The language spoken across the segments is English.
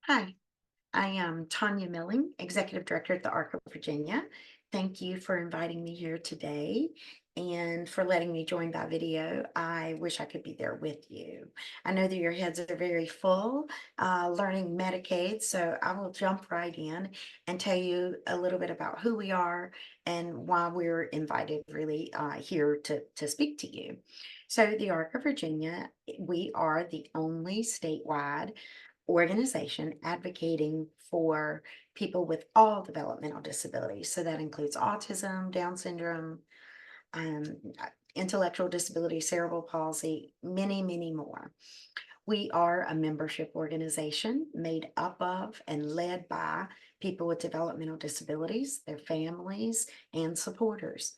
Hi, I am Tanya Milling, Executive Director at the ARC of Virginia. Thank you for inviting me here today and for letting me join by video. I wish I could be there with you. I know that your heads are very full learning Medicaid, so I will jump right in and tell you a little bit about who we are and why we're invited really here to speak to you. So the ARC of Virginia, we are the only statewide organization advocating for people with all developmental disabilities. So that includes autism, Down syndrome, um, intellectual disability, cerebral palsy, many, many more. We are a membership organization made up of and led by people with developmental disabilities, their families, and supporters.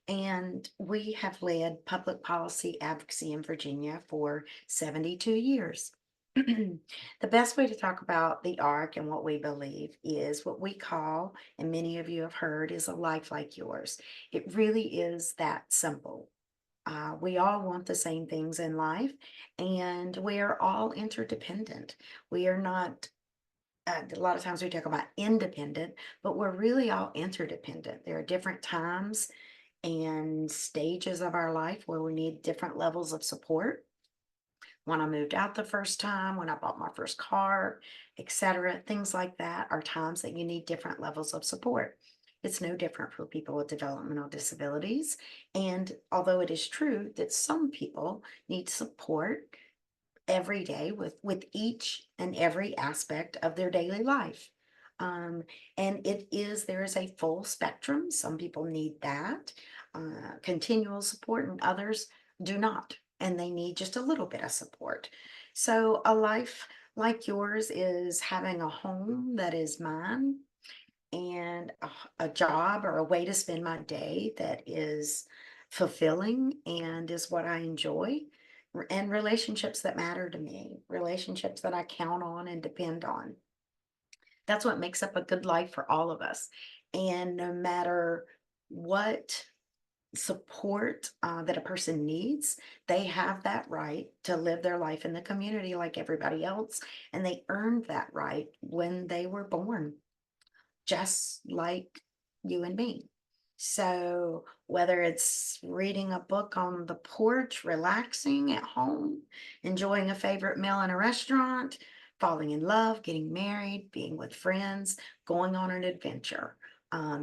And we have led public policy advocacy in Virginia for 72 years. The best way to talk about the ARC and what we believe is what we call, and many of you have heard, is a life like yours. It really is that simple. We all want the same things in life, and we are all interdependent. We are not, a lot of times we talk about independent, but we're really all interdependent. There are different times and stages of our life where we need different levels of support. When I moved out the first time, when I bought my first car, etc., things like that are times that you need different levels of support. It's no different for people with developmental disabilities. And although it is true that some people need support every day with each and every aspect of their daily life. Um, and there is a full spectrum. Some people need that continual support, and others do not, and they need just a little bit of support. So, a life like yours is having a home that is mine, and a job or a way to spend my day that is fulfilling and is what I enjoy, and relationships that matter to me, relationships that I count on and depend on. That's what makes up a good life for all of us. And no matter what support that a person needs, they have that right to live their life in the community like everybody else. And they earned that right when they were born, just like you and me. So, whether it's reading a book on the porch, relaxing at home, enjoying a favorite meal in a restaurant, falling in love, getting married, being with friends, going on an adventure.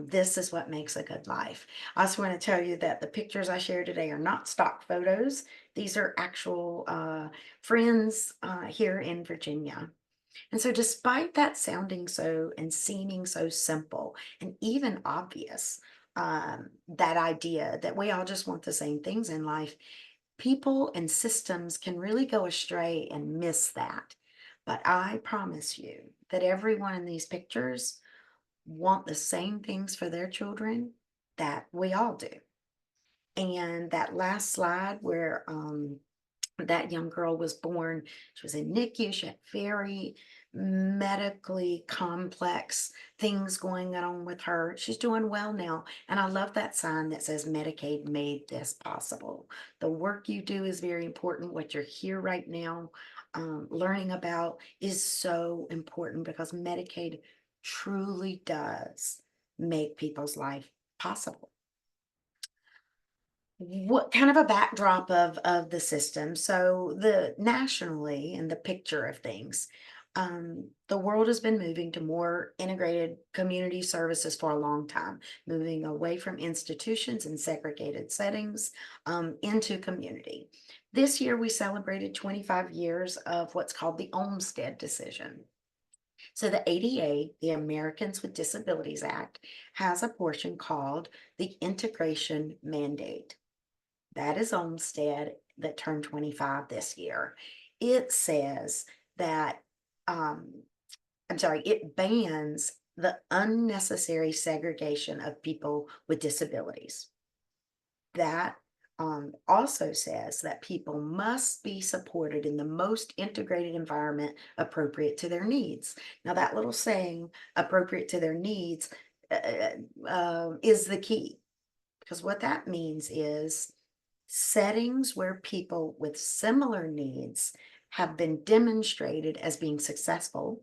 This is what makes a good life. I also want to tell you that the pictures I share today are not stock photos. These are actual friends here in Virginia. And so, despite that sounding so and seeming so simple and even obvious, that idea that we all just want the same things in life, people and systems can really go astray and miss that. But I promise you that everyone in these pictures want the same things for their children that we all do. And that last slide where that young girl was born. She was in NICU. She had very medically complex things going on with her. She's doing well now. And I love that sign that says Medicaid made this possible. The work you do is very important. What you're here right now learning about is so important because Medicaid truly does make people's life possible. What kind of a backdrop of the system? So the nationally and the picture of things, the world has been moving to more integrated community services for a long time, moving away from institutions and segregated settings into community. This year, we celebrated 25 years of what's called the Olmstead decision. So the ADA, the Americans with Disabilities Act, has a portion called the Integration Mandate. That is Olmstead that turned 25 this year. It says that, um, I'm sorry, it bans the unnecessary segregation of people with disabilities. That also says that people must be supported in the most integrated environment appropriate to their needs. Now, that little saying, appropriate to their needs, is the key, because what that means is settings where people with similar needs have been demonstrated as being successful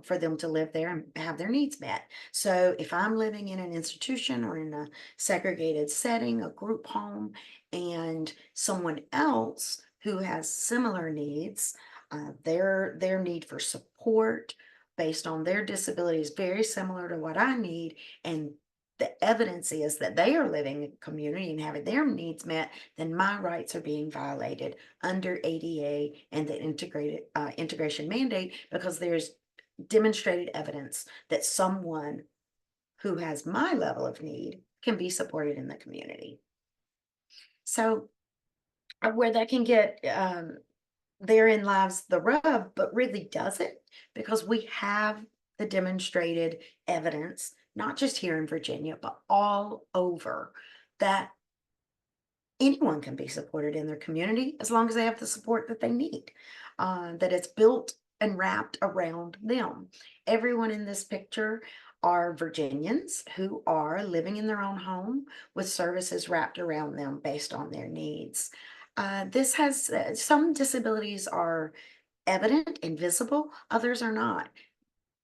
for them to live there and have their needs met. So if I'm living in an institution or in a segregated setting, a group home, and someone else who has similar needs, their need for support based on their disability is very similar to what I need, and the evidence is that they are living in community and having their needs met, then my rights are being violated under ADA and the integrated integration mandate, because there's demonstrated evidence that someone who has my level of need can be supported in the community. So where that can get therein lies the rub, but really does it, because we have the demonstrated evidence, not just here in Virginia, but all over, that anyone can be supported in their community as long as they have the support that they need, that it's built and wrapped around them. Everyone in this picture are Virginians who are living in their own home with services wrapped around them based on their needs. This has some disabilities are evident and visible, others are not.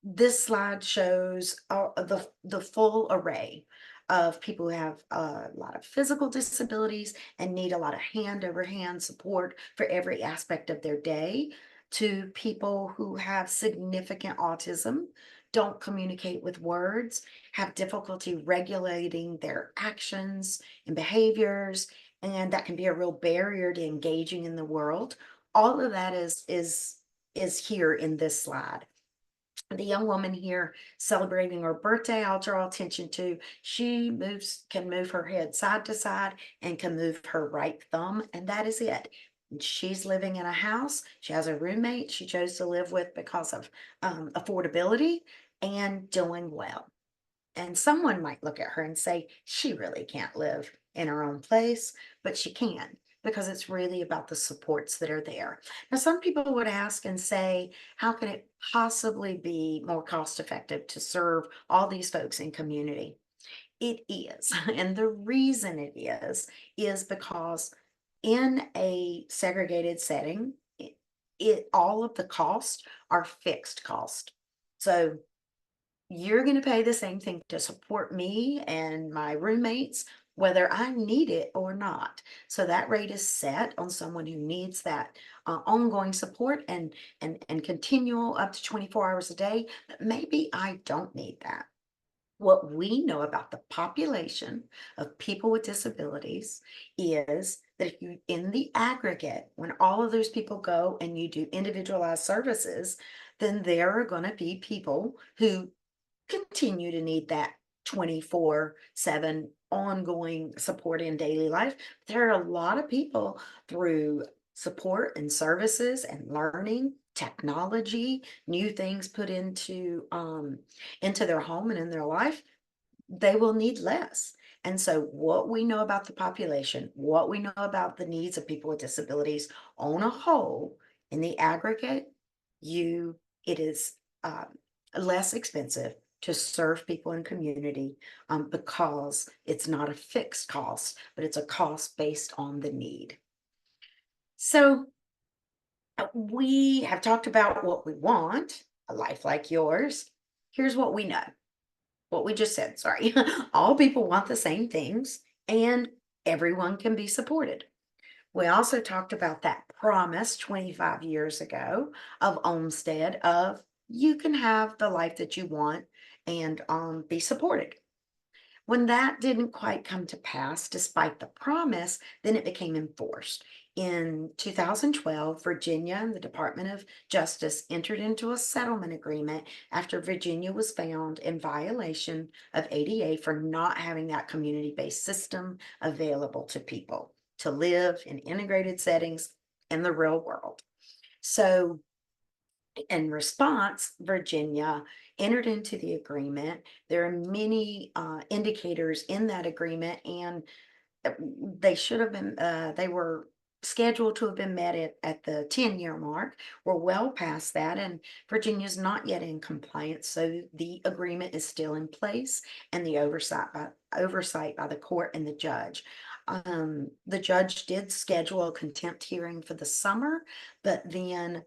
This slide shows the full array of people who have a lot of physical disabilities and need a lot of hand over hand support for every aspect of their day, to people who have significant autism, don't communicate with words, have difficulty regulating their actions and behaviors, and that can be a real barrier to engaging in the world. All of that is here in this slide. The young woman here celebrating her birthday, I'll draw attention to, she can move her head side to side and can move her right thumb, and that is it. She's living in a house. She has a roommate she chose to live with because of affordability, and doing well. And someone might look at her and say, she really can't live in her own place, but she can, because it's really about the supports that are there. Now, some people would ask and say, how can it possibly be more cost effective to serve all these folks in community? It is. And the reason it is because in a segregated setting, all of the costs are fixed cost. So you're going to pay the same thing to support me and my roommates, whether I need it or not. So that rate is set on someone who needs that ongoing support and continual up to 24 hours a day. But maybe I don't need that. What we know about the population of people with disabilities is that if you, in the aggregate, when all of those people go and you do individualized services, then there are going to be people who continue to need that 24/7 ongoing support in daily life. There are a lot of people through support and services and learning, technology, new things put into their home and in their life, they will need less. And so what we know about the population, what we know about the needs of people with disabilities on a whole, in the aggregate, it is less expensive to serve people in community, because it's not a fixed cost, but it's a cost based on the need. So we have talked about what we want, a life like yours. Here's what we know. What we just said, sorry. All people want the same things, and everyone can be supported. We also talked about that promise 25 years ago of Olmsted of you can have the life that you want and be supported. When that didn't quite come to pass, despite the promise, then it became enforced. In 2012, Virginia and the Department of Justice entered into a settlement agreement after Virginia was found in violation of ADA for not having that community-based system available to people to live in integrated settings in the real world. So in response, Virginia entered into the agreement. There are many indicators in that agreement, and they should have been, they were scheduled to have been met at the 10-year mark. We're well past that, and Virginia's not yet in compliance. So the agreement is still in place, and the oversight by the court and the judge. The judge did schedule a contempt hearing for the summer, but then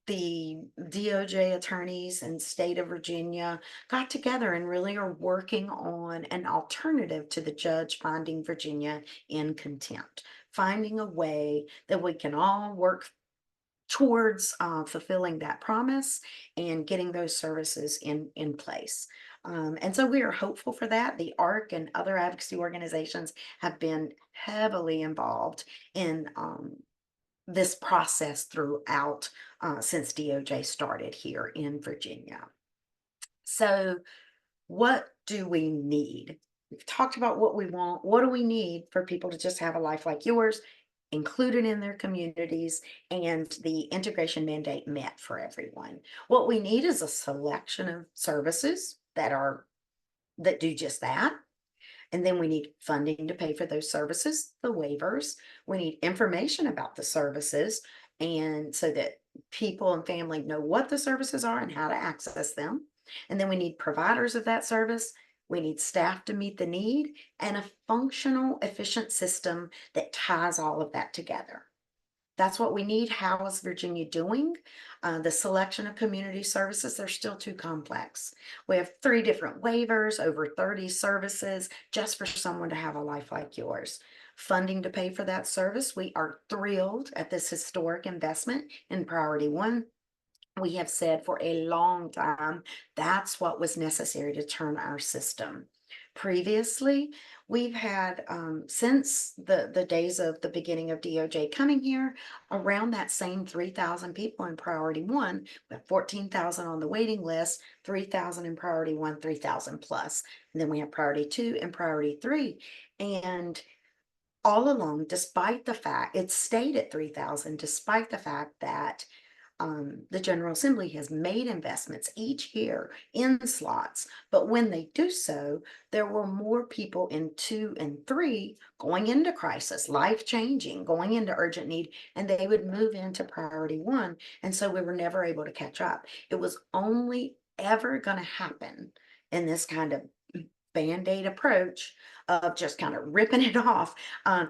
the DOJ attorneys and state of Virginia got together and really are working on an alternative to the judge finding Virginia in contempt, finding a way that we can all work towards fulfilling that promise and getting those services in place. And so we are hopeful for that. The ARC and other advocacy organizations have been heavily involved in this process throughout since DOJ started here in Virginia. So, what do we need? We've talked about what we want. What do we need for people to just have a life like yours, included in their communities, and the integration mandate met for everyone? What we need is a selection of services that do just that. And then we need funding to pay for those services, the waivers. We need information about the services, and so that people and family know what the services are and how to access them. And then we need providers of that service. We need staff to meet the need and a functional, efficient system that ties all of that together. That's what we need. How is Virginia doing? The selection of community services, they're still too complex. We have 3 different waivers, over 30 services, just for someone to have a life like yours. Funding to pay for that service, we are thrilled at this historic investment in Priority One. We have said for a long time that's what was necessary to turn our system. Previously, we've had since the days of the beginning of DOJ coming here, around that same 3,000 people in Priority One. We have 14,000 on the waiting list, 3,000 in Priority One, 3,000 plus. And then we have Priority Two and Priority Three. And all along, despite the fact it stayed at 3,000, despite the fact that the General Assembly has made investments each year in slots, but when they do so, there were more people in 2 and 3 going into crisis, life changing, going into urgent need, and they would move into Priority One. And so we were never able to catch up. It was only ever going to happen in this kind of band-aid approach of just kind of ripping it off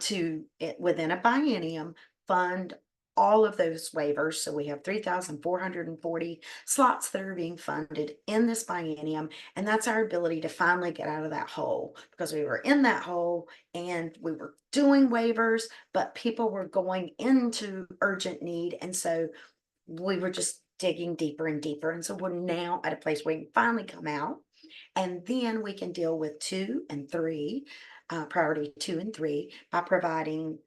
to it within a biennium fund all of those waivers. So we have 3,440 slots that are being funded in this biennium. And that's our ability to finally get out of that hole, because we were in that hole and we were doing waivers, but people were going into urgent need. And so we were just digging deeper and deeper. And so we're now at a place where we can finally come out, and then we can deal with 2 and 3, Priority 2 and 3, by providing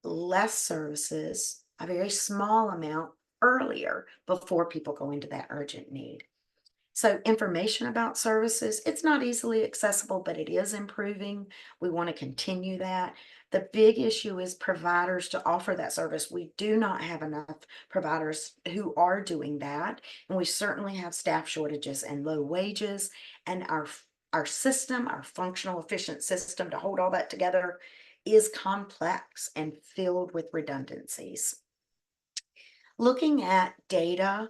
less services, a very small amount earlier before people go into that urgent need. So information about services, it's not easily accessible, but it is improving. We want to continue that. The big issue is providers to offer that service. We do not have enough providers who are doing that. And we certainly have staff shortages and low wages. And our system, our functional, efficient system to hold all that together is complex and filled with redundancies. Looking at data,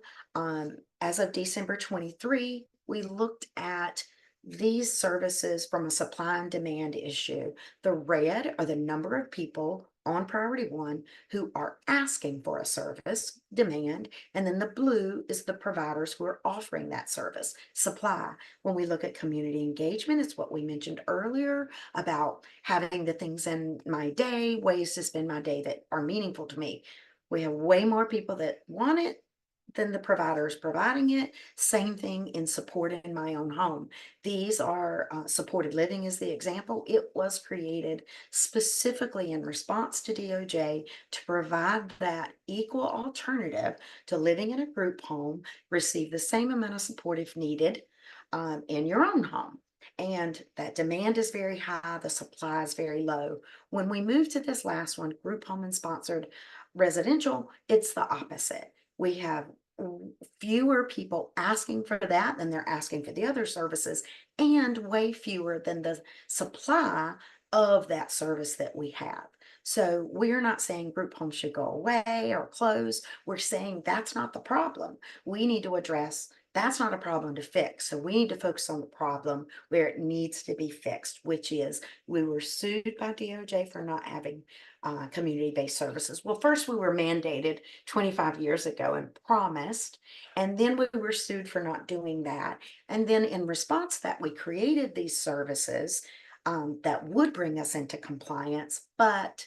as of December 23, we looked at these services from a supply and demand issue. The red are the number of people on Priority One who are asking for a service, demand, and then the blue is the providers who are offering that service, supply. When we look at community engagement, it's what we mentioned earlier about having the things in my day, ways to spend my day that are meaningful to me. We have way more people that want it than the providers providing it. Same thing in support in my own home. These are supported living is the example. It was created specifically in response to DOJ to provide that equal alternative to living in a group home, receive the same amount of support if needed in your own home. And that demand is very high, the supply is very low. When we move to this last one, group home and sponsored residential, it's the opposite. We have fewer people asking for that than they're asking for the other services, and way fewer than the supply of that service that we have. So we're not saying group homes should go away or close. We're saying that's not the problem. We need to address that's not a problem to fix. So we need to focus on the problem where it needs to be fixed, which is we were sued by DOJ for not having community-based services. Well, first we were mandated 25 years ago and promised, and then we were sued for not doing that. And then in response to that, we created these services that would bring us into compliance, but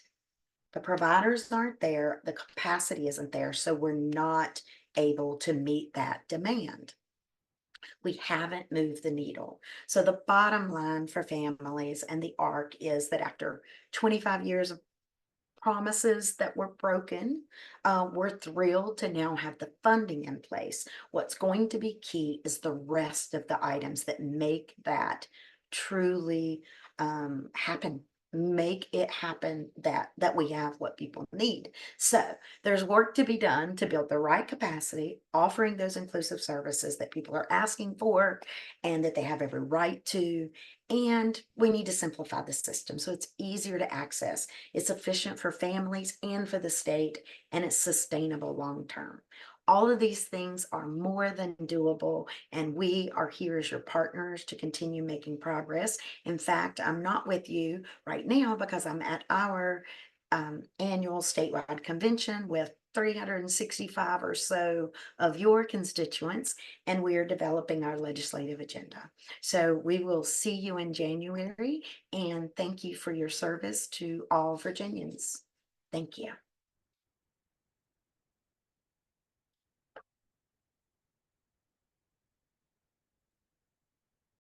the providers aren't there, the capacity isn't there, so we're not able to meet that demand. We haven't moved the needle. So the bottom line for families and the ARC is that after 25 years of promises that were broken, we're thrilled to now have the funding in place. What's going to be key is the rest of the items that make that truly happen. Make it happen that we have what people need. So there's work to be done to build the right capacity, offering those inclusive services that people are asking for and that they have every right to. And we need to simplify the system so it's easier to access. It's efficient for families and for the state, and it's sustainable long term. All of these things are more than doable, and we are here as your partners to continue making progress. In fact, I'm not with you right now because I'm at our annual statewide convention with 365 or so of your constituents, and we are developing our legislative agenda. So we will see you in January, and thank you for your service to all Virginians. Thank you.